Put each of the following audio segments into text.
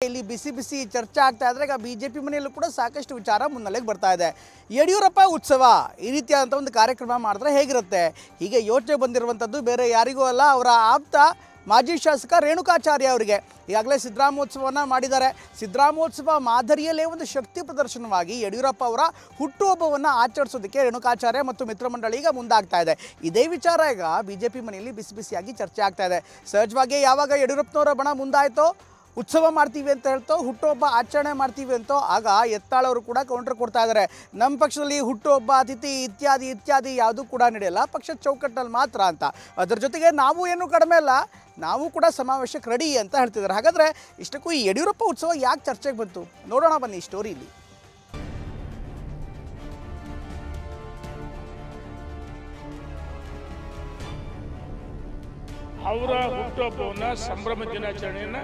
ಇಲ್ಲಿ ಬಿಸಿ ಬಿಸಿ ಚರ್ಚೆ ಆಗ್ತಾ ಇದ್ರೆ ಈಗ ಬಿಜೆಪಿ ಮನೆಯಲ್ಲೂ ಕೂಡ ಸಾಕಷ್ಟು ವಿಚಾರ ಮುನ್ನೆಲೆಗೆ ಬರ್ತಾ ಇದೆ. ಯಡಿಯೂರಪ್ಪ ಉತ್ಸವ ಈ ರೀತಿಯಾದಂಥ ಒಂದು ಕಾರ್ಯಕ್ರಮ ಮಾಡಿದ್ರೆ ಹೇಗಿರುತ್ತೆ? ಹೀಗೆ ಯೋಚನೆ ಬಂದಿರುವಂಥದ್ದು ಬೇರೆ ಯಾರಿಗೂ ಅಲ್ಲ, ಅವರ ಆಪ್ತ ಮಾಜಿ ಶಾಸಕ ರೇಣುಕಾಚಾರ್ಯ ಅವರಿಗೆ. ಈಗಾಗಲೇ ಸಿದ್ದರಾಮೋತ್ಸವವನ್ನು ಮಾಡಿದ್ದಾರೆ. ಸಿದ್ದರಾಮೋತ್ಸವ ಮಾದರಿಯಲ್ಲೇ ಒಂದು ಶಕ್ತಿ ಪ್ರದರ್ಶನವಾಗಿ ಯಡಿಯೂರಪ್ಪ ಅವರ ಹುಟ್ಟುಹಬ್ಬವನ್ನು ಆಚರಿಸೋದಕ್ಕೆ ರೇಣುಕಾಚಾರ್ಯ ಮತ್ತು ಮಿತ್ರಮಂಡಳಿ ಈಗ ಮುಂದಾಗ್ತಾ ಇದೆ. ಇದೇ ವಿಚಾರ ಈಗ ಬಿಜೆಪಿ ಮನೆಯಲ್ಲಿ ಬಿಸಿ ಬಿಸಿಯಾಗಿ ಚರ್ಚೆ ಆಗ್ತಾ ಇದೆ. ಸಹಜವಾಗಿ ಯಾವಾಗ ಯಡಿಯೂರಪ್ಪನವರ ಬಣ ಮುಂದಾಯಿತೋ, ಉತ್ಸವ ಮಾಡ್ತೀವಿ ಅಂತ ಹೇಳ್ತೋ, ಹುಟ್ಟುಹಬ್ಬ ಆಚರಣೆ ಮಾಡ್ತೀವಿ ಅಂತೋ, ಆಗ ಎತ್ತಾಳವರು ಕೂಡ ಕೌಂಟರ್ ಕೊಡ್ತಾ ಇದ್ದಾರೆ. ನಮ್ಮ ಪಕ್ಷದಲ್ಲಿ ಹುಟ್ಟುಹಬ್ಬ, ಅತಿಥಿ ಇತ್ಯಾದಿ ಇತ್ಯಾದಿ ಯಾವುದೂ ಕೂಡ ನಡೆಯಲ್ಲ, ಪಕ್ಷದ ಚೌಕಟ್ಟಲ್ಲಿ ಮಾತ್ರ ಅಂತ. ಅದರ ಜೊತೆಗೆ ನಾವು ಏನು ಕಡಿಮೆ ಅಲ್ಲ, ನಾವು ಕೂಡ ಸಮಾವೇಶಕ್ಕೆ ರೆಡಿ ಅಂತ ಹೇಳ್ತಿದ್ದಾರೆ. ಹಾಗಾದರೆ ಇಷ್ಟಕ್ಕೂ ಈ ಯಡಿಯೂರಪ್ಪ ಉತ್ಸವ ಯಾಕೆ ಚರ್ಚೆಗೆ ಬಂತು? ನೋಡೋಣ ಬನ್ನಿ ಸ್ಟೋರಿಲಿ. ಅವರ ಹುಟ್ಟುಹಬ್ಬವನ್ನು ಸಂಭ್ರಮ ದಿನಾಚರಣೆಯನ್ನು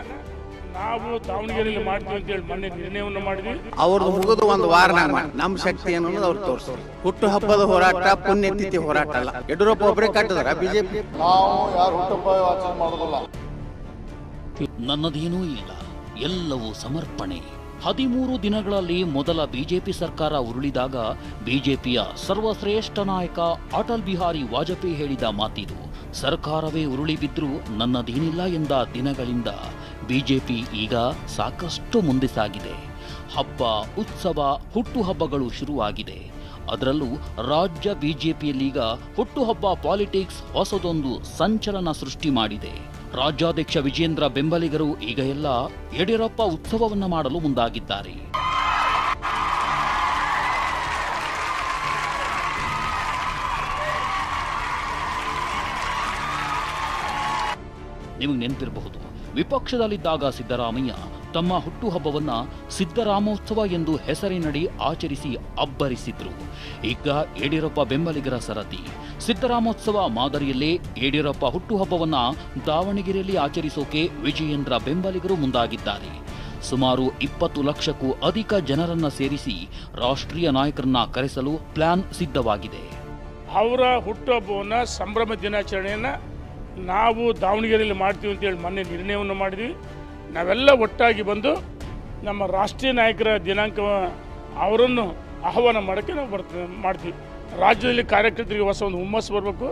ನಾವು ದಾವಣಗೆರೆಯಲ್ಲಿ ಮಾಡ್ತೀವಿ ಅಂತ ಹೇಳಿ ಮೊನ್ನೆ ನಿರ್ಣಯವನ್ನು ಮಾಡಿದ್ವಿ. ಅವ್ರದ್ದು ಮುಗಿದು ಒಂದು ವಾರನಾಗ ನಮ್ಮ ಶಕ್ತಿ ಅನ್ನೋದು ಅವ್ರು ತೋರಿಸ್ತಾರೆ. ಹುಟ್ಟು ಹಬ್ಬದ ಹೋರಾಟ ಪುಣ್ಯತಿಥಿ ಹೋರಾಟ ಅಲ್ಲ. ಯಡಿಯೂರಪ್ಪ ಒಬ್ಬರೇ ಕಟ್ಟಿದಾರ ಬಿಜೆಪಿ. ನಾವು ಯಾರು ಹುಟ್ಟುಹಬ್ಬ ಆಚರಣೆ ಮಾಡೋದಿಲ್ಲ. ನನ್ನದೇನೂ ಇಲ್ಲ, ಎಲ್ಲವೂ ಸಮರ್ಪಣೆ. 13 ದಿನಗಳಲ್ಲಿ ಮೊದಲ ಬಿಜೆಪಿ ಸರ್ಕಾರ ಉರುಳಿದಾಗ ಬಿಜೆಪಿಯ ಸರ್ವಶ್ರೇಷ್ಠ ನಾಯಕ ಅಟಲ್ ಬಿಹಾರಿ ವಾಜಪೇಯಿ ಹೇಳಿದ ಮಾತಿದು. ಸರ್ಕಾರವೇ ಉರುಳಿ ಬಿದ್ದರೂ ನನ್ನದೇನಿಲ್ಲ ಎಂದ ದಿನಗಳಿಂದ ಬಿಜೆಪಿ ಈಗ ಸಾಕಷ್ಟು ಮುಂದೆ ಸಾಗಿದೆ. ಹಬ್ಬ, ಉತ್ಸವ, ಹುಟ್ಟುಹಬ್ಬಗಳು ಶುರುವಾಗಿದೆ. ಅದರಲ್ಲೂ ರಾಜ್ಯ ಬಿಜೆಪಿಯಲ್ಲೀಗ ಹುಟ್ಟುಹಬ್ಬ ಪಾಲಿಟಿಕ್ಸ್ ಹೊಸದೊಂದು ಸಂಚಲನ ಸೃಷ್ಟಿ ಮಾಡಿದೆ. ರಾಜ್ಯಾಧ್ಯಕ್ಷ ವಿಜೇಂದ್ರ ಬೆಂಬಲಿಗರು ಈಗ ಎಲ್ಲ ಯಡಿಯೂರಪ್ಪ ಉತ್ಸವವನ್ನು ಮಾಡಲು ಮುಂದಾಗಿದ್ದಾರೆ. ನಿಮಗೆ ನೆನಪಿರಬಹುದು, ವಿಪಕ್ಷದಲ್ಲಿದ್ದಾಗ ಸಿದ್ದರಾಮಯ್ಯ ತಮ್ಮ ಹುಟ್ಟುಹಬ್ಬವನ್ನ ಸಿದ್ದರಾಮೋತ್ಸವ ಎಂದು ಹೆಸರಿನಡಿ ಆಚರಿಸಿ ಅಬ್ಬರಿಸಿದ್ರು. ಈಗ ಯಡಿಯೂರಪ್ಪ ಬೆಂಬಲಿಗರ ಸರತಿ. ಸಿದ್ದರಾಮೋತ್ಸವ ಮಾದರಿಯಲ್ಲೇ ಯಡಿಯೂರಪ್ಪ ಹುಟ್ಟುಹಬ್ಬವನ್ನ ದಾವಣಗೆರೆಯಲ್ಲಿ ಆಚರಿಸೋಕೆ ವಿಜಯೇಂದ್ರ ಬೆಂಬಲಿಗರು ಮುಂದಾಗಿದ್ದಾರೆ. ಸುಮಾರು 20 ಲಕ್ಷಕ್ಕೂ ಅಧಿಕ ಜನರನ್ನ ಸೇರಿಸಿ ರಾಷ್ಟ್ರೀಯ ನಾಯಕರನ್ನ ಕರೆಸಲು ಪ್ಲಾನ್ ಸಿದ್ಧವಾಗಿದೆ. ಅವರ ಹುಟ್ಟುಹಬ್ಬವನ್ನು ಸಂಭ್ರಮ ದಿನಾಚರಣೆಯನ್ನು ನಾವು ದಾವಣಗೆರೆಯಲ್ಲಿ ಮಾಡ್ತೀವಿ ಅಂತೇಳಿ ಮೊನ್ನೆ ನಿರ್ಣಯವನ್ನು ಮಾಡಿದ್ವಿ. ನಾವೆಲ್ಲ ಒಟ್ಟಾಗಿ ಬಂದು ನಮ್ಮ ರಾಷ್ಟ್ರೀಯ ನಾಯಕರ ದಿನಾಂಕ ಅವರನ್ನು ಆಹ್ವಾನ ಮಾಡೋಕ್ಕೆ ನಾವು ಮಾಡ್ತೀವಿ. ರಾಜ್ಯದಲ್ಲಿ ಕಾರ್ಯಕರ್ತರಿಗೆ ಹೊಸ ಒಂದು ಹುಮ್ಮಸ್ಸು ಬರಬೇಕು.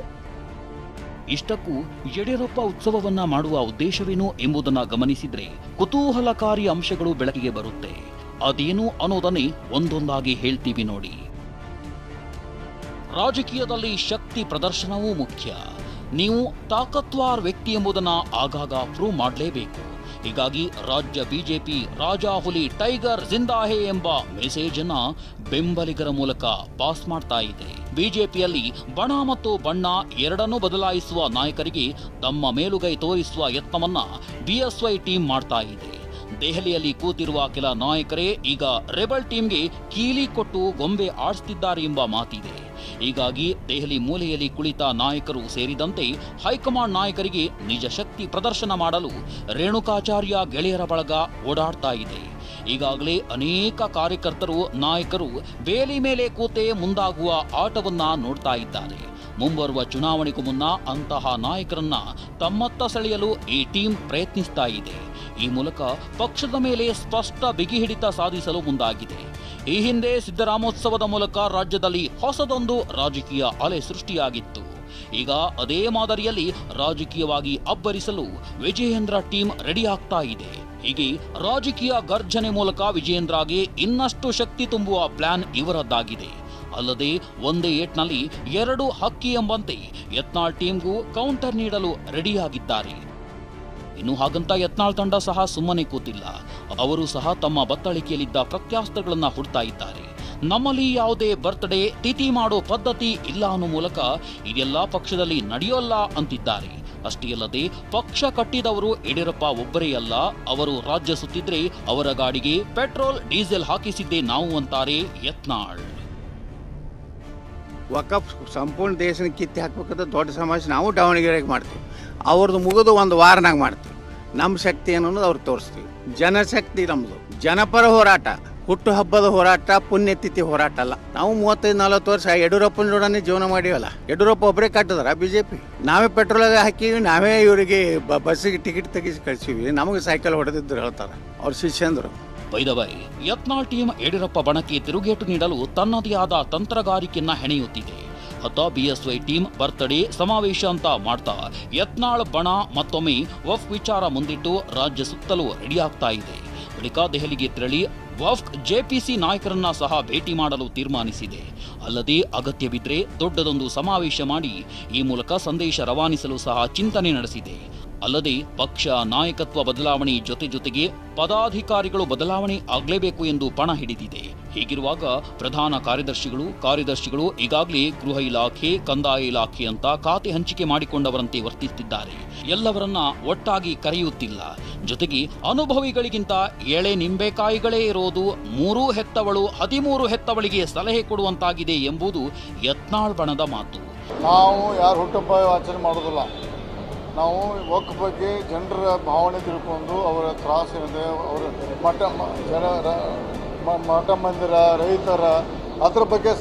ಇಷ್ಟಕ್ಕೂ ಯಡಿಯೂರಪ್ಪ ಉತ್ಸವವನ್ನ ಮಾಡುವ ಉದ್ದೇಶವೇನು ಎಂಬುದನ್ನು ಗಮನಿಸಿದ್ರೆ ಕುತೂಹಲಕಾರಿ ಅಂಶಗಳು ಬೆಳಕಿಗೆ ಬರುತ್ತೆ. ಅದೇನು ಅನ್ನೋದನ್ನೇ ಒಂದೊಂದಾಗಿ ಹೇಳ್ತೀವಿ ನೋಡಿ. ರಾಜಕೀಯದಲ್ಲಿ ಶಕ್ತಿ ಪ್ರದರ್ಶನವೂ ಮುಖ್ಯ. ನೀವು ತಾಕತ್ವಾರ್ ವ್ಯಕ್ತಿ ಎಂಬುದನ್ನು ಆಗಾಗ ಪ್ರೂವ್ ಮಾಡಲೇಬೇಕು. ಹೀಗಾಗಿ ರಾಜ್ಯ ಬಿಜೆಪಿ ರಾಜಾ ಹುಲಿ ಟೈಗರ್ ಜಿಂದಾಹೆ ಎಂಬ ಮೆಸೇಜ್ ಅನ್ನ ಬೆಂಬಲಿಗರ ಮೂಲಕ ಪಾಸ್ ಮಾಡ್ತಾ ಇದೆ. ಬಿಜೆಪಿಯಲ್ಲಿ ಬಣ ಮತ್ತು ಬಣ್ಣ ಎರಡನ್ನೂ ಬದಲಾಯಿಸುವ ನಾಯಕರಿಗೆ ತಮ್ಮ ಮೇಲುಗೈ ತೋರಿಸುವ ಯತ್ನವನ್ನ ಬಿಎಸ್ವೈ ಟೀಮ್ ಮಾಡ್ತಾ ಇದೆ. ದೆಹಲಿಯಲ್ಲಿ ಕೂತಿರುವ ಕೆಲ ನಾಯಕರೇ ಈಗ ರೆಬಲ್ ಟೀಮ್ಗೆ ಕೀಲಿ ಕೊಟ್ಟು ಗೊಂಬೆ ಆಡಿಸುತ್ತಿದ್ದಾರೆ ಎಂಬ ಮಾತಿದೆ. ಹೀಗಾಗಿ ದೆಹಲಿ ಮೂಲೆಯಲ್ಲಿ ಕುಳಿತ ನಾಯಕರು ಸೇರಿದಂತೆ ಹೈಕಮಾಂಡ್ ನಾಯಕರಿಗೆ ನಿಜ ಶಕ್ತಿ ಪ್ರದರ್ಶನ ಮಾಡಲು ರೇಣುಕಾಚಾರ್ಯ ಗೆಳೆಯರ ಬಳಗ ಓಡಾಡ್ತಾ ಇದೆ. ಈಗಾಗಲೇ ಅನೇಕ ಕಾರ್ಯಕರ್ತರು, ನಾಯಕರು ಬೇಲಿ ಮೇಲೆ ಕೂತೆ ಮುಂದಾಗುವ ಆಟವನ್ನ ನೋಡ್ತಾ ಇದ್ದಾರೆ. ಮುಂಬರುವ ಚುನಾವಣೆಗೂ ಮುನ್ನ ಅಂತಹ ನಾಯಕರನ್ನ ತಮ್ಮತ್ತ ಸೆಳೆಯಲು ಈ ಟೀಮ್ ಪ್ರಯತ್ನಿಸ್ತಾ ಇದೆ. ಈ ಮೂಲಕ ಪಕ್ಷದ ಮೇಲೆ ಸ್ಪಷ್ಟ ಬಿಗಿ ಹಿಡಿತ ಸಾಧಿಸಲು ಮುಂದಾಗಿದೆ. ಈ ಹಿಂದೆ ಸಿದ್ದರಾಮೋತ್ಸವದ ಮೂಲಕ ರಾಜ್ಯದಲ್ಲಿ ಹೊಸದೊಂದು ರಾಜಕೀಯ ಅಲೆ ಸೃಷ್ಟಿಯಾಗಿತ್ತು. ಈಗ ಅದೇ ಮಾದರಿಯಲ್ಲಿ ರಾಜಕೀಯವಾಗಿ ಅಬ್ಬರಿಸಲು ವಿಜಯೇಂದ್ರ ಟೀಮ್ ರೆಡಿ ಆಗ್ತಾ ಇದೆ. ಹೀಗೆ ರಾಜಕೀಯ ಗರ್ಜನೆ ಮೂಲಕ ವಿಜಯೇಂದ್ರಗೆ ಇನ್ನಷ್ಟು ಶಕ್ತಿ ತುಂಬುವ ಪ್ಲಾನ್ ಇವರದ್ದಾಗಿದೆ. ಅಲ್ಲದೆ ಒಂದೇ ಏಟ್ನಲ್ಲಿ 2 ಹಕ್ಕಿ ಎಂಬಂತೆ ಯತ್ನಾಳ್ ಟೀಮ್ಗೂ ಕೌಂಟರ್ ನೀಡಲು ರೆಡಿಯಾಗಿದ್ದಾರೆ. ಇನ್ನು ಹಾಗಂತ ಯತ್ನಾಳ್ ತಂಡ ಸಹ ಸುಮ್ಮನೆ ಕೂತಿಲ್ಲ. ಅವರು ಸಹ ತಮ್ಮ ಬತ್ತಳಿಕೆಯಲ್ಲಿದ್ದ ಪ್ರತ್ಯಾಸ್ತ್ರಗಳನ್ನ ಹುಡ್ತಾ ಇದ್ದಾರೆ. ನಮ್ಮಲ್ಲಿ ಯಾವುದೇ ಬರ್ತ್ಡೇ ತಿಥಿ ಮಾಡೋ ಪದ್ಧತಿ ಇಲ್ಲ ಅನ್ನೋ ಮೂಲಕ ಇದೆಲ್ಲ ಪಕ್ಷದಲ್ಲಿ ನಡೆಯೋಲ್ಲ ಅಂತಿದ್ದಾರೆ. ಅಷ್ಟೇ ಅಲ್ಲದೆ ಪಕ್ಷ ಕಟ್ಟಿದವರು ಯಡಿಯೂರಪ್ಪ ಒಬ್ಬರೇ ಅಲ್ಲ, ಅವರು ರಾಜ್ಯ ಸುತ್ತಿದ್ರೆ ಅವರ ಗಾಡಿಗೆ ಪೆಟ್ರೋಲ್ ಡೀಸೆಲ್ ಹಾಕಿಸಿದ್ದೇ ನಾವು ಅಂತಾರೆ ಯತ್ನಾಳ್. ವಕಫ್ ಸಂಪೂರ್ಣ ದೇಶನ ಕಿತ್ತಿ ಹಾಕ್ಬೇಕಂತ ದೊಡ್ಡ ಸಮಾವೇಶ ನಾವು ದಾವಣಗೆರೆಗೆ ಮಾಡ್ತೀವಿ. ಅವ್ರದ್ದು ಮುಗಿದು ಒಂದು ವಾರನಾಗ ಮಾಡ್ತೀವಿ. ನಮ್ಮ ಶಕ್ತಿ ಅನ್ನೋದು ಅವ್ರು ತೋರಿಸ್ತೀವಿ. ಜನಶಕ್ತಿ ನಮ್ಮದು, ಜನಪರ ಹೋರಾಟ. ಹುಟ್ಟು ಹಬ್ಬದ ಹೋರಾಟ ಪುಣ್ಯತಿಥಿ ಹೋರಾಟ ಅಲ್ಲ. ನಾವು 35-40 ವರ್ಷ ಯಡಿಯೂರಪ್ಪನ ಜೋಡನೆ ಜೀವನ ಮಾಡಿವಲ್ಲ. ಯಡಿಯೂರಪ್ಪ ಒಬ್ಬರೇ ಕಟ್ಟಿದಾರ ಬಿಜೆಪಿ? ನಾವೇ ಪೆಟ್ರೋಲ್ ಹಾಕಿವಿ, ನಾವೇ ಇವರಿಗೆ ಬಸ್ಸಿಗೆ ಟಿಕೆಟ್ ತೆಗಿಸಿ ಕಳಿಸಿವಿ. ನಮಗೆ ಸೈಕಲ್ ಹೊಡೆದಿದ್ರು ಹೇಳ್ತಾರೆ ಅವ್ರ ಶಿಷ್ಯಂದ್ರು. ಬೈದವೈ ಯತ್ನಾಳ್ ಟೀಮ್ ಯಡಿಯೂರಪ್ಪ ಬಣಕ್ಕೆ ತಿರುಗೇಟು ನೀಡಲು ತನ್ನದೇ ಆದ ತಂತ್ರಗಾರಿಕೆಯನ್ನ ಹೆಣೆಯುತ್ತಿದೆ. ಬಿಎಸ್ವೈ ಟೀಮ್ ಬರ್ತ್ಡೇ ಸಮಾವೇಶ ಅಂತ ಮಾಡ್ತಾ ಯತ್ನಾಳ್ ಬಣ ಮತ್ತೊಮ್ಮೆ ವಫ್ ವಿಚಾರ ಮುಂದಿಟ್ಟು ರಾಜ್ಯ ಸುತ್ತಲೂ ರೆಡಿಯಾಗ್ತಾ ಇದೆ. ಬಳಿಕ ದೆಹಲಿಗೆ ತೆರಳಿ ವಫ್ ಜೆಪಿಸಿ ನಾಯಕರನ್ನ ಸಹ ಭೇಟಿ ಮಾಡಲು ತೀರ್ಮಾನಿಸಿದೆ. ಅಲ್ಲದೆ ಅಗತ್ಯವಿದ್ರೆ ದೊಡ್ಡದೊಂದು ಸಮಾವೇಶ ಮಾಡಿ ಈ ಮೂಲಕ ಸಂದೇಶ ರವಾನಿಸಲು ಸಹ ಚಿಂತನೆ ನಡೆಸಿದೆ. ಅಲ್ಲದೆ ಪಕ್ಷ ನಾಯಕತ್ವ ಬದಲಾವಣೆ ಜೊತೆಗೆ ಪದಾಧಿಕಾರಿಗಳು ಬದಲಾವಣೆ ಆಗಲೇಬೇಕು ಎಂದು ಪಣ ಹಿಡಿದಿದೆ. ಹೀಗಿರುವಾಗ ಪ್ರಧಾನ ಕಾರ್ಯದರ್ಶಿಗಳು ಈಗಾಗಲೇ ಗೃಹ ಇಲಾಖೆ, ಕಂದಾಯ ಇಲಾಖೆ ಅಂತ ಖಾತೆ ಹಂಚಿಕೆ ಮಾಡಿಕೊಂಡವರಂತೆ ವರ್ತಿಸುತ್ತಿದ್ದಾರೆ. ಎಲ್ಲವರನ್ನ ಒಟ್ಟಾಗಿ ಕರೆಯುತ್ತಿಲ್ಲ. ಜೊತೆಗೆ ಅನುಭವಿಗಳಿಗಿಂತ ಎಳೆ ನಿಂಬೆಕಾಯಿಗಳೇ ಇರೋದು 3 ಹೆತ್ತವಳು 13 ಹೆತ್ತವಳಿಗೆ ಸಲಹೆ ಕೊಡುವಂತಾಗಿದೆ ಎಂಬುದು ಯತ್ನಾಳ್ ಬಣದ ಮಾತು. ನಾವು ಯಾರು ಹುಟ್ಟುಹಬ್ಬ ಆಚರಣೆ ಮಾಡೋದಿಲ್ಲ. ನಾವು ವಕ್ಫ್ ಬಗ್ಗೆ ಜನರ ಭಾವನೆ ತಿಳ್ಕೊಂಡು ಅವರ ತ್ರಾಸೇನಿದೆ, ಅವರ ಮಠ ಮಂದಿರ, ರೈತರ ಅದ್ರ ಬಗ್ಗೆ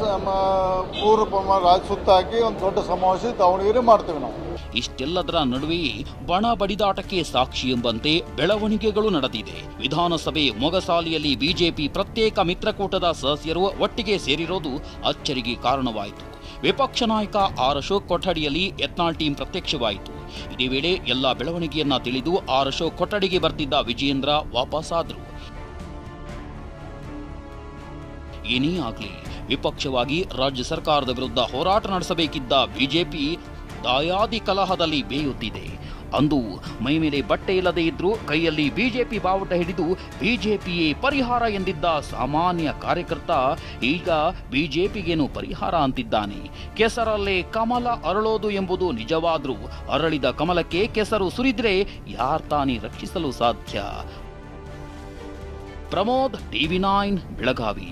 ಪೂರ್ವ ಪ್ರಮಾಣ ರಾಜ್ಯ ಸುತ್ತಾಕಿ ಒಂದು ದೊಡ್ಡ ಸಮಾವೇಶ ದಾವಣಗೆರೆ ಮಾಡ್ತೀವಿ ನಾವು. ಇಷ್ಟೆಲ್ಲದರ ನಡುವೆಯೇ ಬಣ ಬಡಿದಾಟಕ್ಕೆ ಸಾಕ್ಷಿ ಎಂಬಂತೆ ಬೆಳವಣಿಗೆಗಳು ನಡೆದಿದೆ. ವಿಧಾನಸಭೆ ಮೊಗಸಾಲಿಯಲ್ಲಿ ಬಿಜೆಪಿ ಪ್ರತ್ಯೇಕ ಮಿತ್ರಕೂಟದ ಸದಸ್ಯರು ಒಟ್ಟಿಗೆ ಸೇರಿರೋದು ಅಚ್ಚರಿಗೆ ಕಾರಣವಾಯಿತು. ವಿಪಕ್ಷ ನಾಯಕ ಆರ್ ಅಶೋಕ್ ಕೊಠಡಿಯಲ್ಲಿ ಯತ್ನಾಳ್ ಟೀಮ್ ಪ್ರತ್ಯಕ್ಷವಾಯಿತು. ಇದೇ ವೇಳೆ ಎಲ್ಲ ಬೆಳವಣಿಗೆಯನ್ನ ತಿಳಿದು ಆರ್ ಅಶೋಕ್ ಕೊಠಡಿಗೆ ಬರ್ತಿದ್ದ ವಿಜಯೇಂದ್ರ ವಾಪಸ್ಸಾದ್ರು. ಏನೇ ಆಗಲಿ ವಿಪಕ್ಷವಾಗಿ ರಾಜ್ಯ ಸರ್ಕಾರದ ವಿರುದ್ಧ ಹೋರಾಟ ನಡೆಸಬೇಕಿದ್ದ ಬಿಜೆಪಿ ದಾಯಾದಿ ಕಲಹದಲ್ಲಿ ಬೇಯುತ್ತಿದೆ. ಅಂದು ಮೈ ಮೇಲೆ ಬಟ್ಟೆ ಇಲ್ಲದೆ ಇದ್ರೂ ಕೈಯಲ್ಲಿ ಬಿಜೆಪಿ ಬಾವುಟ ಹಿಡಿದು ಬಿಜೆಪಿಯೇ ಪರಿಹಾರ ಎಂದಿದ್ದ ಸಾಮಾನ್ಯ ಕಾರ್ಯಕರ್ತ ಈಗ ಬಿಜೆಪಿಗೇನು ಪರಿಹಾರ ಅಂತಿದ್ದಾನೆ. ಕೆಸರಲ್ಲೇ ಕಮಲ ಅರಳೋದು ಎಂಬುದು ನಿಜವಾದ್ರೂ ಅರಳಿದ ಕಮಲಕ್ಕೆ ಕೆಸರು ಸುರಿದ್ರೆ ಯಾರ್ತಾನೆ ರಕ್ಷಿಸಲು ಸಾಧ್ಯ? ಪ್ರಮೋದ್, TV9 ಬೆಳಗಾವಿ.